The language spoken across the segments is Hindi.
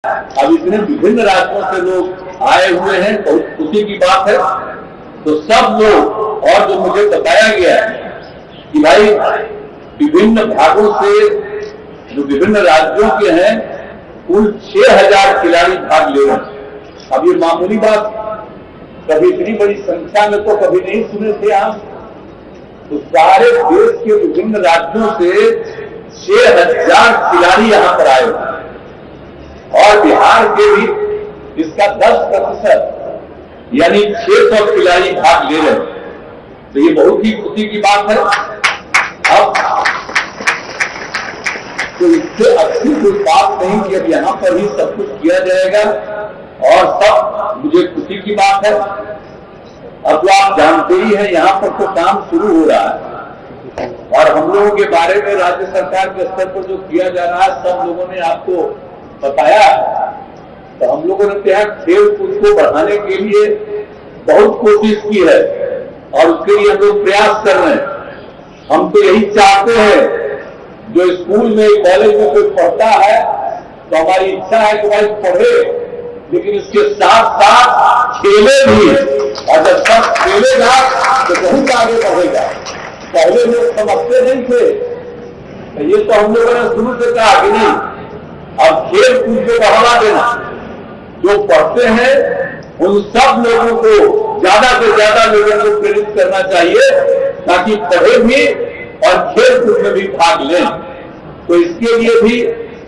अब इतने विभिन्न राज्यों से लोग आए हुए हैं, बहुत खुशी की बात है। तो सब लोग, और जो मुझे बताया गया है कि भाई विभिन्न भागों से जो विभिन्न राज्यों के हैं कुल 6000 खिलाड़ी भाग ले रहे हैं। अब ये मामूली बात, कभी इतनी बड़ी संख्या में तो कभी नहीं सुने थे आप। तो सारे देश के विभिन्न राज्यों से 6000 खिलाड़ी यहां पर आए हुए हैं और बिहार के भी इसका 10% यानी 600 खिलाड़ी भाग ले रहे हैं। तो ये बहुत ही खुशी की बात है। अब तो इससे अच्छी कोई बात नहीं कि अब यहां पर ही सब कुछ किया जाएगा और सब, मुझे खुशी की बात है। अब तो आप जानते ही हैं यहां पर तो काम शुरू हो रहा है और हम लोगों के बारे में राज्य सरकार के स्तर पर जो किया जा रहा है सब लोगों ने आपको बताया। तो हम लोगों ने यहाँ खेल कूद को बढ़ाने के लिए बहुत कोशिश की है और उसके लिए हम लोग प्रयास कर रहे हैं। हम तो यही चाहते हैं, जो स्कूल में कॉलेज में कोई पढ़ता है तो हमारी इच्छा है कि भाई पढ़े, लेकिन इसके साथ साथ खेले भी। और जब सब खेलेगा तो बहुत आगे बढ़ेगा। पहले लोग समझते नहीं थे, तो ये तो हम लोगों ने शुरू से कहा कि नहीं, अब खेल कूद को बढ़ावा देना। जो पढ़ते हैं उन सब लोगों को, ज्यादा से ज्यादा लोगों को प्रेरित करना चाहिए ताकि पढ़े भी और खेल कूद में भी भाग लें। तो इसके लिए भी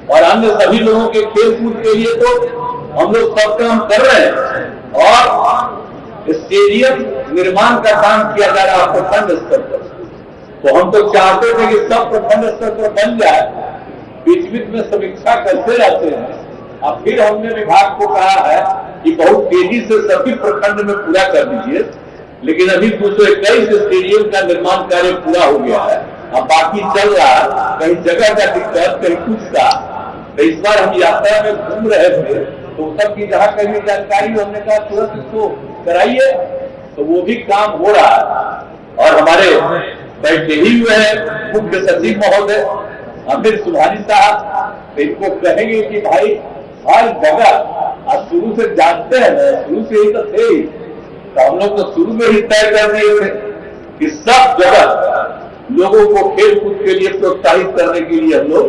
और अन्य सभी लोगों के खेल कूद के लिए तो हम लोग सब काम कर रहे हैं और स्टेडियम निर्माण का काम किया जा रहा है प्रखंड स्तर पर। तो हम तो चाहते थे कि सब प्रखंड स्तर पर बन जाए। बीच बीच में समीक्षा करते रहते हैं। अब फिर हमने विभाग को कहा है कि बहुत तेजी से सभी प्रखंड में पूरा कर दीजिए, लेकिन अभी 221 स्टेडियम का निर्माण कार्य पूरा हो गया है, अब बाकी चल रहा है। कहीं जगह का दिक्कत, कहीं कुछ का। तो इस बार हम यात्रा में घूम रहे थे तो सबकी जहां कहीं जानकारी हमने कहा तुरंत इसको कराइए। तो वो भी काम हो रहा है और हमारे बैठे ही हुए हैं मुख्य सचिव महोदय अमिर सुभानी साहब, तो इनको कहेंगे कि भाई हर जगह आज शुरू से जानते हैं, शुरू से ही तो थे, तो हम लोग तो शुरू में ही तय कर रहे थे कि सब जगह लोगों को खेल कूद के लिए प्रोत्साहित करने के लिए हम लोग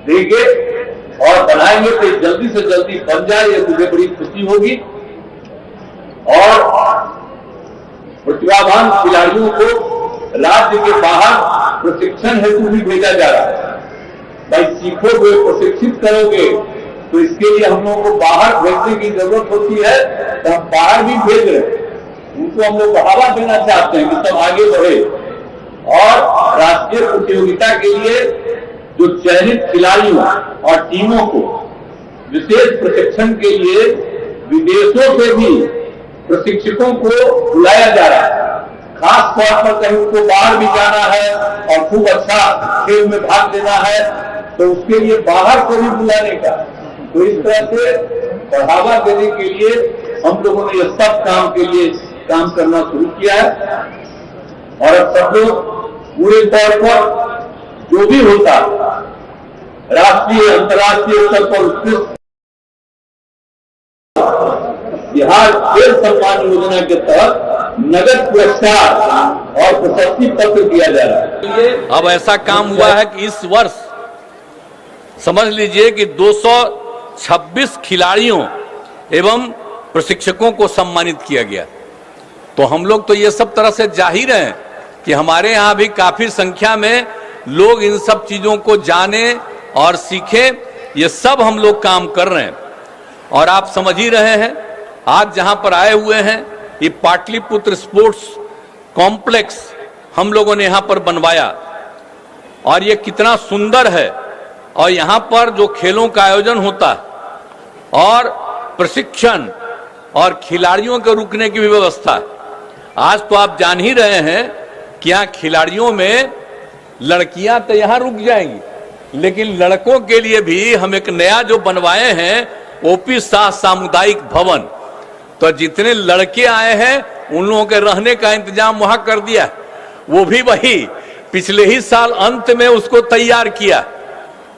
देंगे और बनाएंगे। तो जल्दी से जल्दी बन जाए, ये मुझे बड़ी खुशी होगी। और प्रतिभावान खिलाड़ियों को राज्य के बाहर प्रशिक्षण हेतु भी भेजा जा रहा है। भाई सीखोगे, प्रशिक्षित करोगे, तो इसके लिए हम लोगों को बाहर भेजने की जरूरत होती है। तो हम बाहर भी भेज रहे हैं, उनको हम लोग बढ़ावा देना चाहते हैं कि सब आगे बढ़े और राष्ट्रीय प्रतियोगिता के लिए जो चयनित खिलाड़ियों और टीमों को विशेष प्रशिक्षण के लिए विदेशों से भी प्रशिक्षकों को बुलाया जा रहा है। खास तौर पर कहीं उनको बाहर भी जाना है और खूब अच्छा खेल में भाग लेना है तो उसके लिए बाहर से भी बुलाने का। तो इस तरह से बढ़ावा देने के लिए हम लोगों ने यह सब काम के लिए काम करना शुरू किया है। और अब सब लोग पूरे तौर पर जो भी होता राष्ट्रीय अंतर्राष्ट्रीय स्तर पर उत्कृष्ट बिहार खेल सम्मान योजना के तहत नगद पुरस्कार और प्रशस्ति पत्र दिया जा रहा है। अब ऐसा काम हुआ है कि इस वर्ष समझ लीजिए कि 226 खिलाड़ियों एवं प्रशिक्षकों को सम्मानित किया गया। तो हम लोग तो ये सब तरह से जाहिर हैं कि हमारे यहाँ भी काफी संख्या में लोग इन सब चीजों को जाने और सीखें। ये सब हम लोग काम कर रहे हैं और आप समझ ही रहे हैं आज जहां पर आए हुए हैं ये पाटलिपुत्र स्पोर्ट्स कॉम्प्लेक्स हम लोगों ने यहां पर बनवाया और ये कितना सुंदर है। और यहां पर जो खेलों का आयोजन होता है और प्रशिक्षण और खिलाड़ियों के रुकने की भी व्यवस्था है। आज तो आप जान ही रहे हैं कि यहाँ खिलाड़ियों में लड़कियां तो यहां रुक जाएंगी, लेकिन लड़कों के लिए भी हम एक नया जो बनवाए हैं ओपी शाह सामुदायिक भवन। तो जितने लड़के आए हैं उन लोगों के रहने का इंतजाम वहां कर दिया। वो भी वही पिछले ही साल अंत में उसको तैयार किया,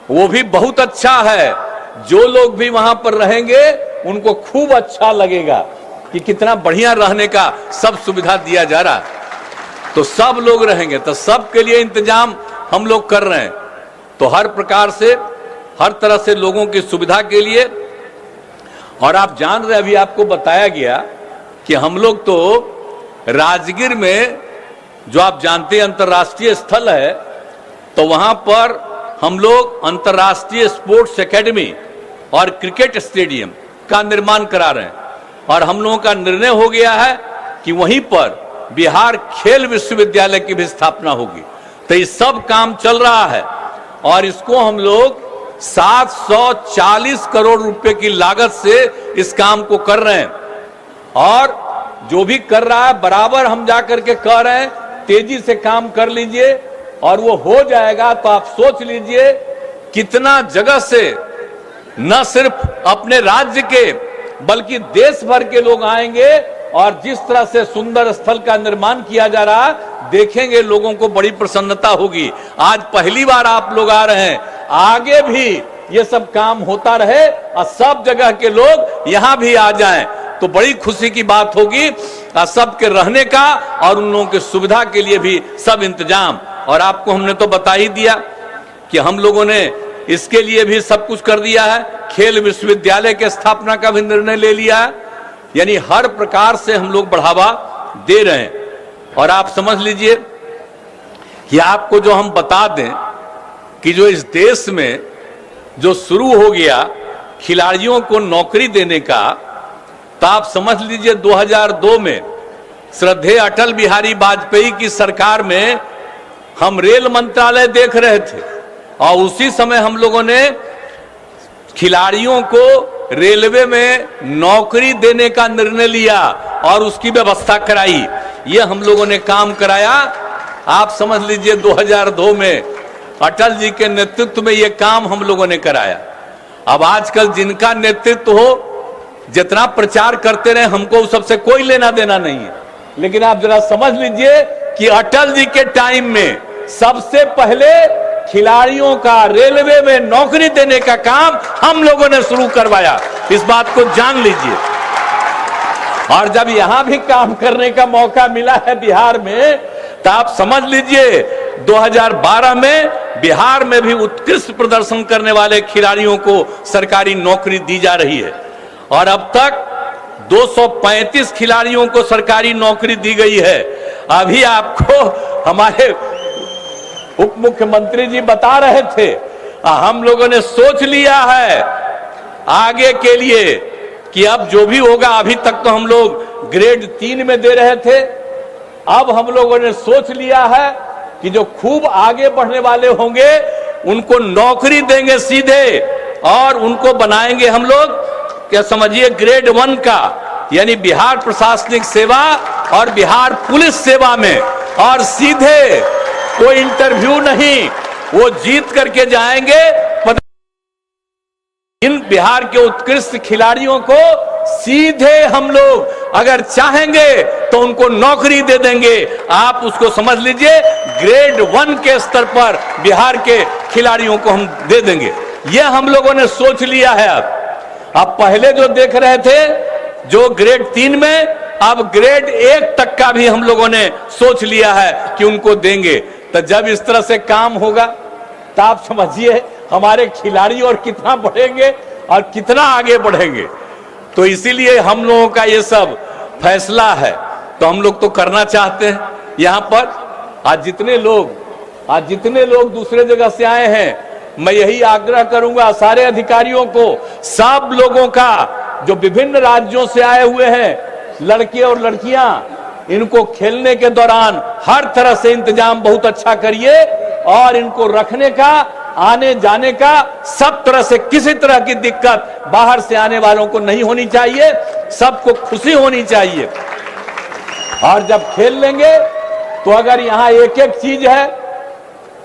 वो भी बहुत अच्छा है। जो लोग भी वहां पर रहेंगे उनको खूब अच्छा लगेगा कि कितना बढ़िया रहने का सब सुविधा दिया जा रहा है। तो सब लोग रहेंगे, तो सबके लिए इंतजाम हम लोग कर रहे हैं। तो हर प्रकार से, हर तरह से लोगों की सुविधा के लिए। और आप जान रहे, अभी आपको बताया गया कि हम लोग तो राजगीर में, जो आप जानते हैं अंतर्राष्ट्रीय स्थल है, तो वहां पर हम लोग अंतर्राष्ट्रीय स्पोर्ट्स एकेडमी और क्रिकेट स्टेडियम का निर्माण करा रहे हैं। और हम लोगों का निर्णय हो गया है कि वहीं पर बिहार खेल विश्वविद्यालय की भी स्थापना होगी। तो ये सब काम चल रहा है और इसको हम लोग 740 करोड़ रुपए की लागत से इस काम को कर रहे हैं। और जो भी कर रहा है बराबर हम जाकर के कह रहे हैं तेजी से काम कर लीजिए और वो हो जाएगा। तो आप सोच लीजिए कितना जगह से न सिर्फ अपने राज्य के बल्कि देश भर के लोग आएंगे और जिस तरह से सुंदर स्थल का निर्माण किया जा रहा है, देखेंगे लोगों को बड़ी प्रसन्नता होगी। आज पहली बार आप लोग आ रहे हैं, आगे भी ये सब काम होता रहे और सब जगह के लोग यहां भी आ जाएं तो बड़ी खुशी की बात होगी। सबके रहने का और उन लोगों की सुविधा के लिए भी सब इंतजाम। और आपको हमने तो बता ही दिया कि हम लोगों ने इसके लिए भी सब कुछ कर दिया है। खेल विश्वविद्यालय के स्थापना का भी निर्णय ले लिया है। यानी हर प्रकार से हम लोग बढ़ावा दे रहे हैं। और आप समझ लीजिए कि आपको जो हम बता दें कि जो इस देश में जो शुरू हो गया खिलाड़ियों को नौकरी देने का, तो आप समझ लीजिए 2002 में श्रद्धेय अटल बिहारी वाजपेयी की सरकार में हम रेल मंत्रालय देख रहे थे और उसी समय हम लोगों ने खिलाड़ियों को रेलवे में नौकरी देने का निर्णय लिया और उसकी व्यवस्था कराई। ये हम लोगों ने काम कराया। आप समझ लीजिए 2002 में अटल जी के नेतृत्व में ये काम हम लोगों ने कराया। अब आजकल जिनका नेतृत्व हो, जितना प्रचार करते रहे, हमको सबसे कोई लेना देना नहीं है। लेकिन आप जरा समझ लीजिए कि अटल जी के टाइम में सबसे पहले खिलाड़ियों का रेलवे में नौकरी देने का काम हम लोगों ने शुरू करवाया। इस बात को जान लीजिए। और जब यहां भी काम करने का मौका मिला है बिहार में, तो आप समझ लीजिए 2012 में बिहार में भी उत्कृष्ट प्रदर्शन करने वाले खिलाड़ियों को सरकारी नौकरी दी जा रही है। और अब तक 235 खिलाड़ियों को सरकारी नौकरी दी गई है। अभी आपको हमारे उप मुख्यमंत्री जी बता रहे थे, हम लोगों ने सोच लिया है आगे के लिए कि अब जो भी होगा, अभी तक तो हम लोग ग्रेड 3 में दे रहे थे, अब हम लोगों ने सोच लिया है कि जो खूब आगे बढ़ने वाले होंगे उनको नौकरी देंगे सीधे और उनको बनाएंगे हम लोग, क्या समझिए, ग्रेड 1 का, यानी बिहार प्रशासनिक सेवा और बिहार पुलिस सेवा में। और सीधे कोई इंटरव्यू नहीं, वो जीत करके जाएंगे। इन बिहार के उत्कृष्ट खिलाड़ियों को सीधे हम लोग अगर चाहेंगे तो उनको नौकरी दे देंगे। आप उसको समझ लीजिए, ग्रेड 1 के स्तर पर बिहार के खिलाड़ियों को हम दे देंगे। यह हम लोगों ने सोच लिया है। अब पहले जो देख रहे थे जो ग्रेड 3 में, अब ग्रेड 1 तक का भी हम लोगों ने सोच लिया है कि उनको देंगे। तो जब इस तरह से काम होगा तो आप समझिए हमारे खिलाड़ी और कितना बढ़ेंगे और कितना आगे बढ़ेंगे। तो इसीलिए हम लोगों का ये सब फैसला है। तो हम लोग तो करना चाहते हैं। यहाँ पर आज जितने लोग दूसरे जगह से आए हैं, मैं यही आग्रह करूंगा सारे अधिकारियों को, सब लोगों का जो विभिन्न राज्यों से आए हुए हैं, लड़के और लड़कियां, इनको खेलने के दौरान हर तरह से इंतजाम बहुत अच्छा करिए और इनको रखने का, आने जाने का, सब तरह से किसी तरह की दिक्कत बाहर से आने वालों को नहीं होनी चाहिए। सबको खुशी होनी चाहिए। और जब खेल लेंगे तो अगर यहाँ एक एक चीज है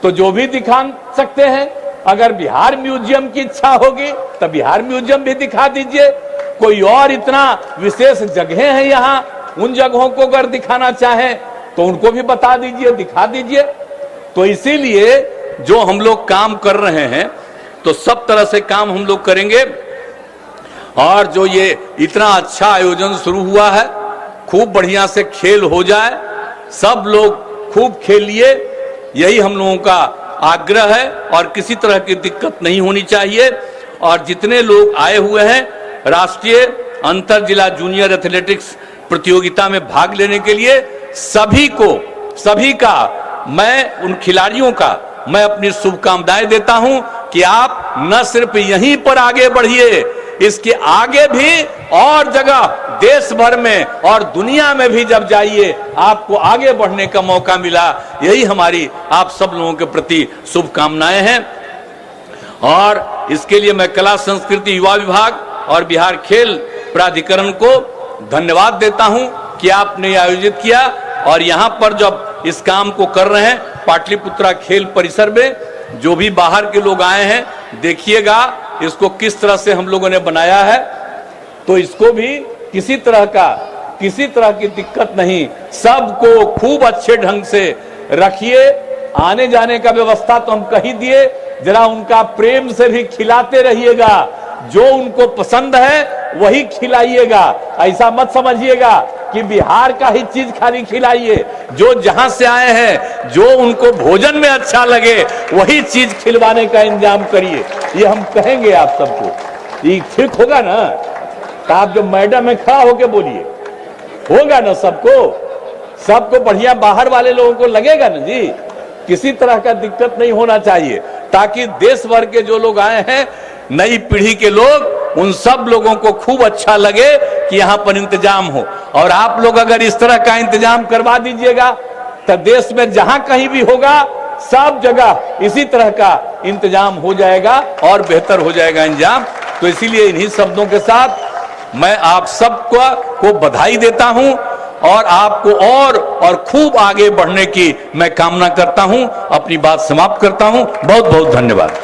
तो जो भी दिखा सकते हैं। अगर बिहार म्यूजियम की इच्छा होगी तो बिहार म्यूजियम भी दिखा दीजिए। कोई और इतना विशेष जगह है यहाँ, उन जगहों को अगर दिखाना चाहें तो उनको भी बता दीजिए, दिखा दीजिए। तो इसीलिए जो हम लोग काम कर रहे हैं तो सब तरह से काम हम लोग करेंगे। और जो ये इतना अच्छा आयोजन शुरू हुआ है, खूब बढ़िया से खेल हो जाए, सब लोग खूब खेलिए, यही हम लोगों का आग्रह है और किसी तरह की दिक्कत नहीं होनी चाहिए। और जितने लोग आए हुए हैं राष्ट्रीय अंतर जिला जूनियर एथलेटिक्स प्रतियोगिता में भाग लेने के लिए, सभी का मैं उन खिलाड़ियों का मैं अपनी शुभकामनाएं देता हूं कि आप न सिर्फ यहीं पर आगे बढ़िए, इसके आगे भी और जगह देश भर में और दुनिया में भी जब जाइए आपको आगे बढ़ने का मौका मिला। यही हमारी आप सब लोगों के प्रति शुभकामनाएं हैं। और इसके लिए मैं कला संस्कृति युवा विभाग और बिहार खेल प्राधिकरण को धन्यवाद देता हूं कि आपने आयोजित किया। और यहां पर जब इस काम को कर रहे हैं पाटलिपुत्रा खेल परिसर में, जो भी बाहर के लोग आए हैं देखिएगा इसको किस तरह से हम लोगों ने बनाया है, तो इसको भी किसी तरह की दिक्कत नहीं, सबको खूब अच्छे ढंग से रखिए। आने जाने का व्यवस्था तो हम कह ही दिए, जरा उनका प्रेम से भी खिलाते रहिएगा, जो उनको पसंद है वही खिलाइएगा। ऐसा मत समझिएगा कि बिहार का ही चीज खाली खिलाइए, जो जहां से आए हैं जो उनको भोजन में अच्छा लगे वही चीज खिलवाने का इंतजाम करिए। ये हम कहेंगे आप सबको, ये ठीक होगा ना? तो आप जो मैडम में खड़ा होके बोलिए, होगा ना? सबको बढ़िया बाहर वाले लोगों को लगेगा ना जी। किसी तरह का दिक्कत नहीं होना चाहिए, ताकि देश भर के जो लोग आए हैं नई पीढ़ी के लोग, उन सब लोगों को खूब अच्छा लगे कि यहां पर इंतजाम हो। और आप लोग अगर इस तरह का इंतजाम करवा दीजिएगा तो देश में जहां कहीं भी होगा सब जगह इसी तरह का इंतजाम हो जाएगा और बेहतर हो जाएगा इंतजाम। तो इसीलिए इन्हीं शब्दों के साथ मैं आप सबको बधाई देता हूं और आपको और खूब आगे बढ़ने की मैं कामना करता हूं। अपनी बात समाप्त करता हूं। बहुत बहुत धन्यवाद।